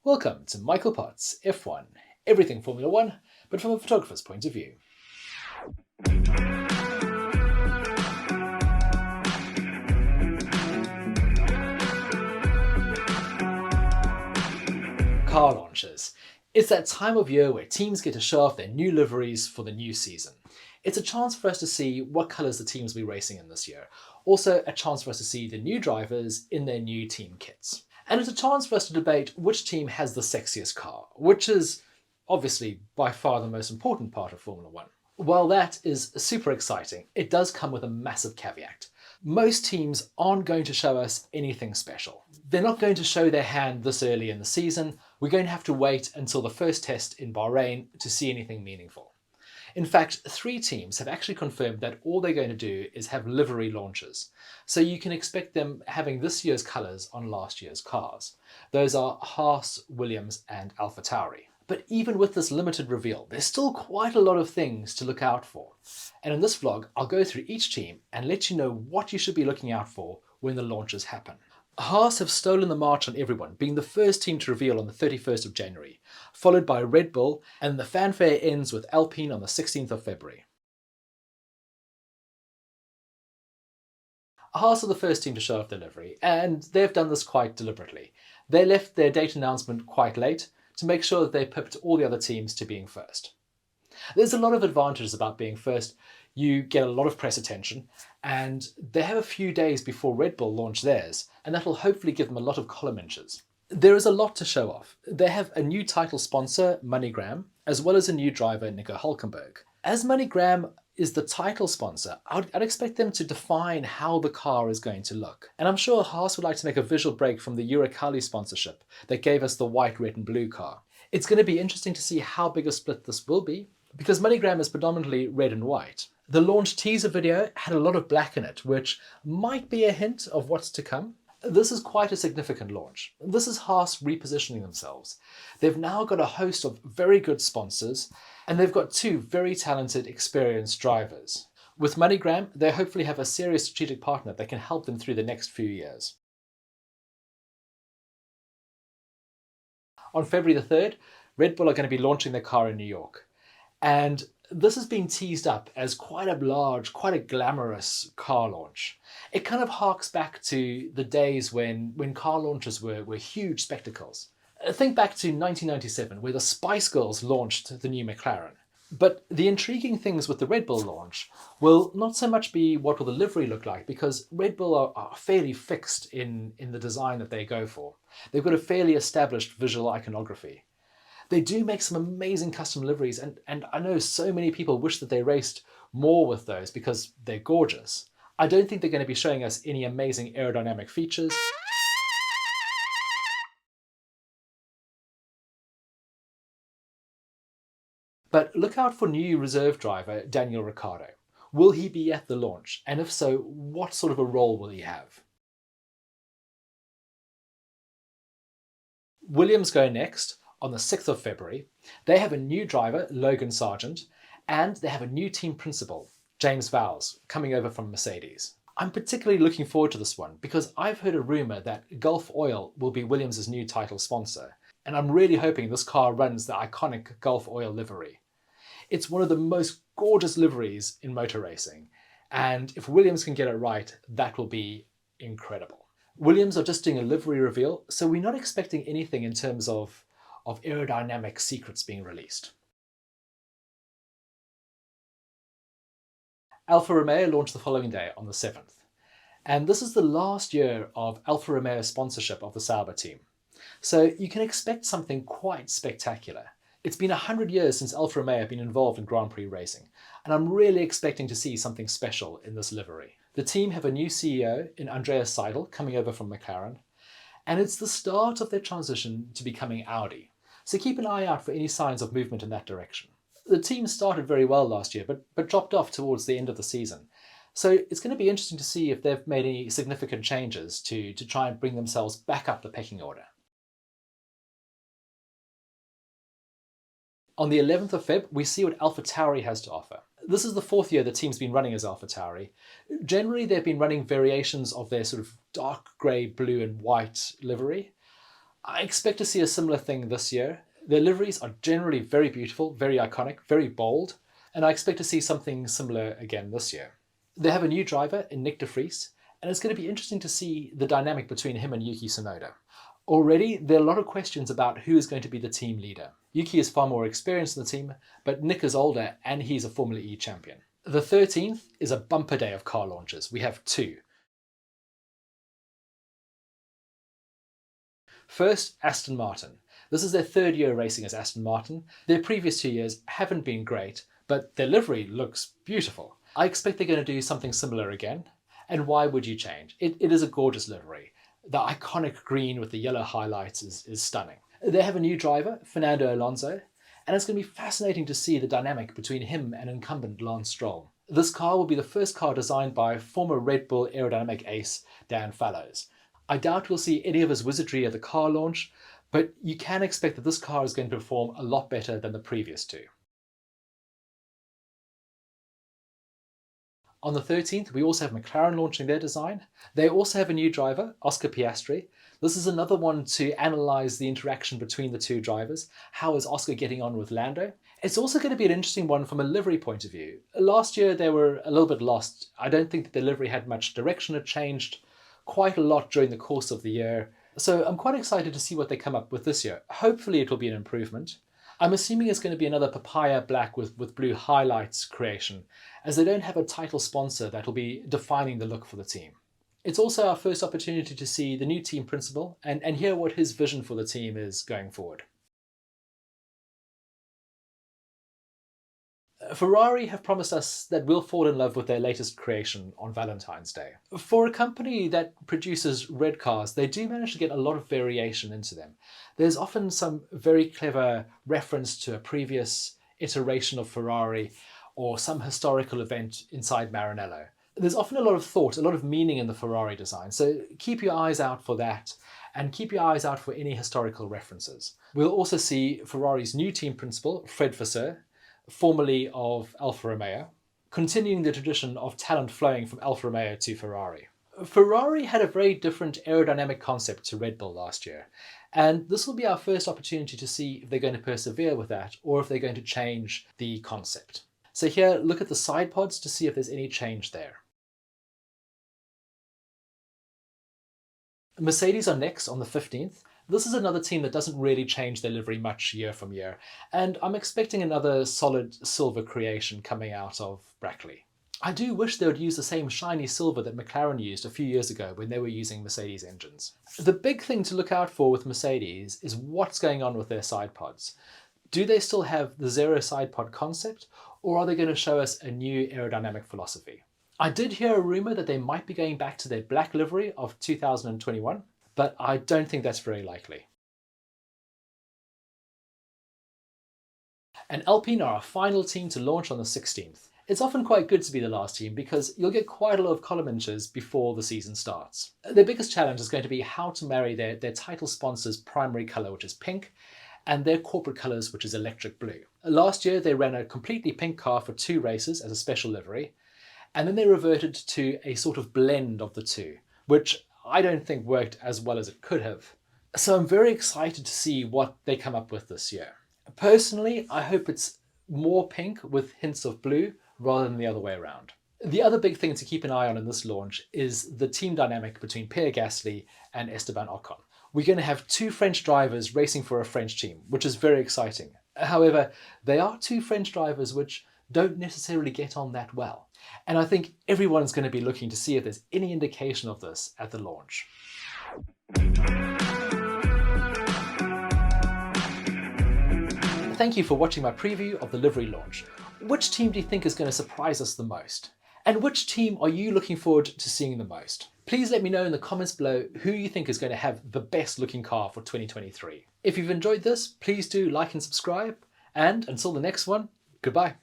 Welcome to Michael Potts F1, everything Formula One, but from a photographer's point of view. Car launches. It's that time of year where teams get to show off their new liveries for the new season. It's a chance for us to see what colours the teams will be racing in this year. Also a chance for us to see the new drivers in their new team kits. And it's a chance for us to debate which team has the sexiest car, which is obviously by far the most important part of Formula One. While that is super exciting, it does come with a massive caveat. Most teams aren't going to show us anything special. They're not going to show their hand this early in the season. We're going to have to wait until the first test in Bahrain to see anything meaningful. In fact, 3 teams have actually confirmed that all they're going to do is have livery launches. So you can expect them having this year's colours on last year's cars. Those are Haas, Williams and Alfa Tauri. But even with this limited reveal, there's still quite a lot of things to look out for. And in this vlog, I'll go through each team and let you know what you should be looking out for when the launches happen. Haas have stolen the march on everyone, being the first team to reveal on the 31st of January, followed by Red Bull, and the fanfare ends with Alpine on the 16th of February. Haas are the first team to show off their livery, and they've done this quite deliberately. They left their date announcement quite late to make sure that they pipped all the other teams to being first. There's a lot of advantages about being first. You get a lot of press attention, and they have a few days before Red Bull launch theirs, and that'll hopefully give them a lot of column inches. There is a lot to show off. They have a new title sponsor, MoneyGram, as well as a new driver, Nico Hülkenberg. As MoneyGram is the title sponsor, I'd expect them to define how the car is going to look. And I'm sure Haas would like to make a visual break from the Uralkali sponsorship that gave us the white, red and blue car. It's going to be interesting to see how big a split this will be, because MoneyGram is predominantly red and white. The launch teaser video had a lot of black in it, which might be a hint of what's to come. This is quite a significant launch. This is Haas repositioning themselves. They've now got a host of very good sponsors, and they've got 2 very talented, experienced drivers. With MoneyGram, they hopefully have a serious strategic partner that can help them through the next few years. On February the 3rd, Red Bull are going to be launching their car in New York. And this has been teased up as quite a large, quite a glamorous car launch. It kind of harks back to the days when car launches were huge spectacles. Think back to 1997, where the Spice Girls launched the new McLaren. But the intriguing things with the Red Bull launch will not so much be what will the livery look like, because Red Bull are fairly fixed in the design that they go for. They've got a fairly established visual iconography. They do make some amazing custom liveries, and I know so many people wish that they raced more with those because they're gorgeous. I don't think they're going to be showing us any amazing aerodynamic features. But look out for new reserve driver Daniel Ricciardo. Will he be at the launch? And if so, what sort of a role will he have? Williams go next on the 6th of February. They have a new driver, Logan Sargent, and they have a new team principal, James Vowles, coming over from Mercedes. I'm particularly looking forward to this one because I've heard a rumour that Gulf Oil will be Williams' new title sponsor, and I'm really hoping this car runs the iconic Gulf Oil livery. It's one of the most gorgeous liveries in motor racing, and if Williams can get it right, that will be incredible. Williams are just doing a livery reveal, so we're not expecting anything in terms of aerodynamic secrets being released. Alfa Romeo launched the following day on the 7th. And this is the last year of Alfa Romeo's sponsorship of the Sauber team. So you can expect something quite spectacular. It's been 100 years since Alfa Romeo have been involved in Grand Prix racing, and I'm really expecting to see something special in this livery. The team have a new CEO in Andreas Seidel coming over from McLaren, and it's the start of their transition to becoming Audi. So keep an eye out for any signs of movement in that direction. The team started very well last year, but dropped off towards the end of the season. So it's going to be interesting to see if they've made any significant changes to try and bring themselves back up the pecking order. On the 11th of Feb, we see what Alfa Tauri has to offer. This is the 4th year the team's been running as Alfa Tauri. Generally, they've been running variations of their sort of dark grey, blue and white livery. I expect to see a similar thing this year. Their liveries are generally very beautiful, very iconic, very bold, and I expect to see something similar again this year. They have a new driver in Nick de Vries, and it's going to be interesting to see the dynamic between him and Yuki Tsunoda. Already, there are a lot of questions about who is going to be the team leader. Yuki is far more experienced in the team, but Nick is older and he's a Formula E champion. The 13th is a bumper day of car launches. We have two. First, Aston Martin. This is their third year racing as Aston Martin. Their previous 2 years haven't been great, but their livery looks beautiful. I expect they're going to do something similar again. And why would you change? It is a gorgeous livery. The iconic green with the yellow highlights is stunning. They have a new driver, Fernando Alonso, and it's going to be fascinating to see the dynamic between him and incumbent Lance Stroll. This car will be the first car designed by former Red Bull aerodynamic ace Dan Fallows. I doubt we'll see any of his wizardry at the car launch, but you can expect that this car is going to perform a lot better than the previous two. On the 13th, we also have McLaren launching their design. They also have a new driver, Oscar Piastri. This is another one to analyse the interaction between the two drivers. How is Oscar getting on with Lando? It's also going to be an interesting one from a livery point of view. Last year, they were a little bit lost. I don't think that the livery had much direction. It changed quite a lot during the course of the year. So I'm quite excited to see what they come up with this year. Hopefully it will be an improvement. I'm assuming it's going to be another papaya black with blue highlights creation, as they don't have a title sponsor that will be defining the look for the team. It's also our first opportunity to see the new team principal and hear what his vision for the team is going forward. Ferrari have promised us that we'll fall in love with their latest creation on Valentine's Day. For a company that produces red cars, they do manage to get a lot of variation into them. There's often some very clever reference to a previous iteration of Ferrari or some historical event inside Maranello. There's often a lot of thought, a lot of meaning in the Ferrari design, so keep your eyes out for that and keep your eyes out for any historical references. We'll also see Ferrari's new team principal, Fred Vasseur, formerly of Alfa Romeo, continuing the tradition of talent flowing from Alfa Romeo to Ferrari. Ferrari had a very different aerodynamic concept to Red Bull last year, and this will be our first opportunity to see if they're going to persevere with that or if they're going to change the concept. So here, look at the side pods to see if there's any change there. Mercedes are next on the 15th. This is another team that doesn't really change their livery much year from year, and I'm expecting another solid silver creation coming out of Brackley. I do wish they would use the same shiny silver that McLaren used a few years ago when they were using Mercedes engines. The big thing to look out for with Mercedes is what's going on with their side pods. Do they still have the zero side pod concept, or are they going to show us a new aerodynamic philosophy? I did hear a rumour that they might be going back to their black livery of 2021, but I don't think that's very likely. And Alpine are our final team to launch on the 16th. It's often quite good to be the last team because you'll get quite a lot of column inches before the season starts. Their biggest challenge is going to be how to marry their title sponsor's primary colour, which is pink, and their corporate colours, which is electric blue. Last year they ran a completely pink car for 2 races as a special livery, and then they reverted to a sort of blend of the two, which I don't think worked as well as it could have. So I'm very excited to see what they come up with this year. Personally, I hope it's more pink with hints of blue rather than the other way around. The other big thing to keep an eye on in this launch is the team dynamic between Pierre Gasly and Esteban Ocon. We're going to have 2 French drivers racing for a French team, which is very exciting. However, they are 2 French drivers which don't necessarily get on that well. And I think everyone's going to be looking to see if there's any indication of this at the launch. Thank you for watching my preview of the livery launch. Which team do you think is going to surprise us the most? And which team are you looking forward to seeing the most? Please let me know in the comments below who you think is going to have the best looking car for 2023. If you've enjoyed this, please do like and subscribe. And until the next one, goodbye.